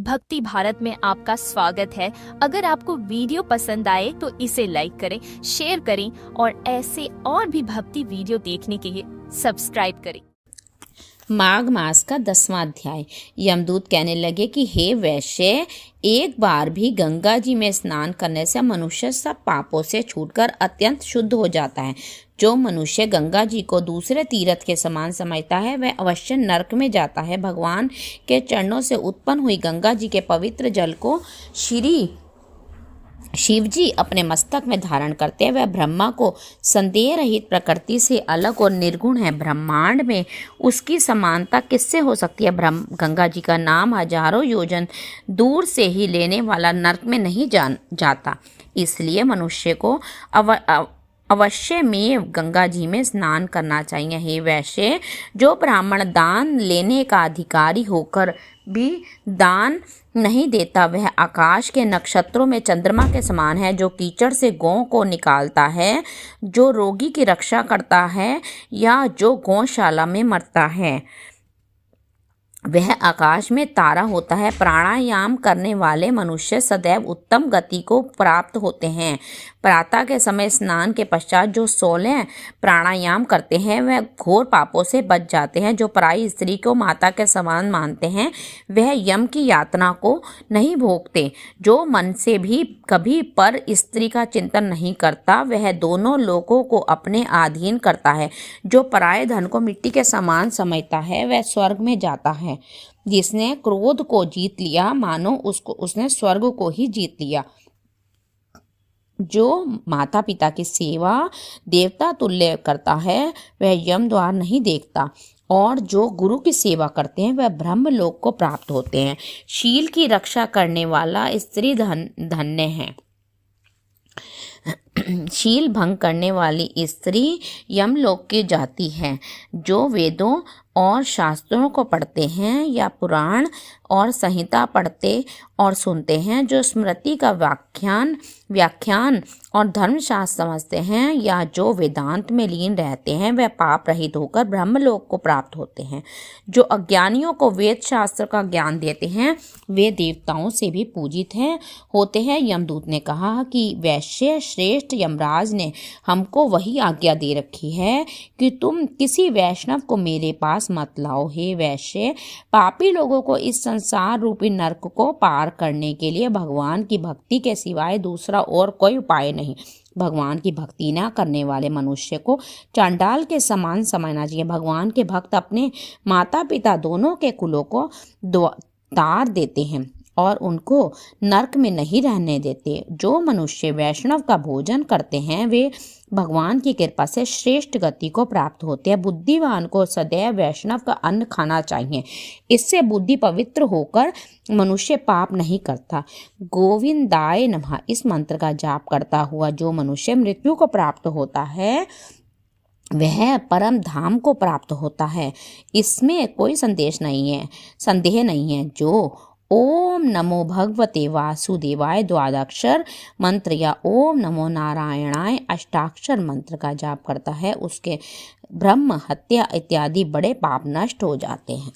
भक्ति भारत में आपका स्वागत है। अगर आपको वीडियो पसंद आए तो इसे लाइक करें, शेयर करें और ऐसे और भी भक्ति वीडियो देखने के लिए सब्सक्राइब करें। माघ मास का 10वां अध्याय। यमदूत कहने लगे कि हे वैश्य, एक बार भी गंगा जी में स्नान करने से मनुष्य सब पापों से छूटकर अत्यंत शुद्ध हो जाता है। जो मनुष्य गंगा जी को दूसरे तीर्थ के समान समझता है वह अवश्य नरक में जाता है। भगवान के चरणों से उत्पन्न हुई गंगा जी के पवित्र जल को श्री शिव जी अपने मस्तक में धारण करते हैं। वह ब्रह्मा को संदेह रहित प्रकृति से अलग और निर्गुण है। ब्रह्मांड में उसकी समानता किससे हो सकती है? गंगा जी का नाम हजारों योजन दूर से ही लेने वाला नरक में नहीं जाता। इसलिए मनुष्य को अवश्य में गंगा जी में स्नान करना चाहिए। हे वैश्य, जो ब्राह्मण दान लेने का अधिकारी होकर भी दान नहीं देता वह आकाश के नक्षत्रों में चंद्रमा के समान है। जो कीचड़ से गौ को निकालता है, जो रोगी की रक्षा करता है या जो गौशाला में मरता है वह आकाश में तारा होता है। प्राणायाम करने वाले मनुष्य सदैव उत्तम गति को प्राप्त होते हैं। प्रातः के समय स्नान के पश्चात जो 16 प्राणायाम करते हैं वह घोर पापों से बच जाते हैं। जो पराई स्त्री को माता के समान मानते हैं वह यम की यातना को नहीं भोगते। जो मन से भी कभी पर स्त्री का चिंतन नहीं करता वह दोनों लोगों को अपने अधीन करता है। जो पराये धन को मिट्टी के समान समझता है वह स्वर्ग में जाता है। जिसने क्रोध को जीत लिया मानो उसने स्वर्ग को ही जीत लिया। जो माता पिता की सेवा देवता तुल्य करता है वह यम द्वार नहीं देखता और जो गुरु की सेवा करते हैं वह ब्रह्म लोक को प्राप्त होते हैं। शील की रक्षा करने वाला स्त्री धन्य है। शील भंग करने वाली स्त्री यमलोक की जाती है। जो वेदों और शास्त्रों को पढ़ते हैं या पुराण और संहिता पढ़ते और सुनते हैं, जो स्मृति का व्याख्यान और धर्मशास्त्र समझते हैं या जो वेदांत में लीन रहते हैं वह पाप रहित होकर ब्रह्मलोक को प्राप्त होते हैं। जो अज्ञानियों को वेद शास्त्र का ज्ञान देते हैं वे देवताओं से भी पूजित होते हैं। यमदूत ने कहा कि वैश्य श्रेष्ठ यमराज ने हमको वही आज्ञा दे रखी है कि तुम किसी वैष्णव को मेरे पास मत लाओ। हे वैश्य, पापी लोगों को इस संसार रूपी नरक को पार करने के लिए भगवान की भक्ति के सिवाय दूसरा और कोई उपाय नहीं। भगवान की भक्ति न करने वाले मनुष्य को चांडाल के समान समझना चाहिए। भगवान के भक्त अपने माता पिता दोनों के कुलों को तार देते हैं और उनको नरक में नहीं रहने देते। जो मनुष्य वैष्णव का भोजन करते हैं वे भगवान की कृपा से श्रेष्ठ गति को प्राप्त होते हैं। बुद्धिमान को सदैव वैष्णव का अन्न खाना चाहिए। इससे बुद्धि पवित्र होकर मनुष्य पाप नहीं करता। गोविंदाय नमः इस मंत्र का जाप करता हुआ जो मनुष्य मृत्यु को प्राप्त होता है वह परम धाम को प्राप्त होता है। इसमें कोई संदेह नहीं है। जो ओम नमो भगवते वासुदेवाय द्वादक्षर मंत्र या ओम नमो नारायणाय अष्टाक्षर मंत्र का जाप करता है उसके ब्रह्म हत्या इत्यादि बड़े पाप नष्ट हो जाते हैं।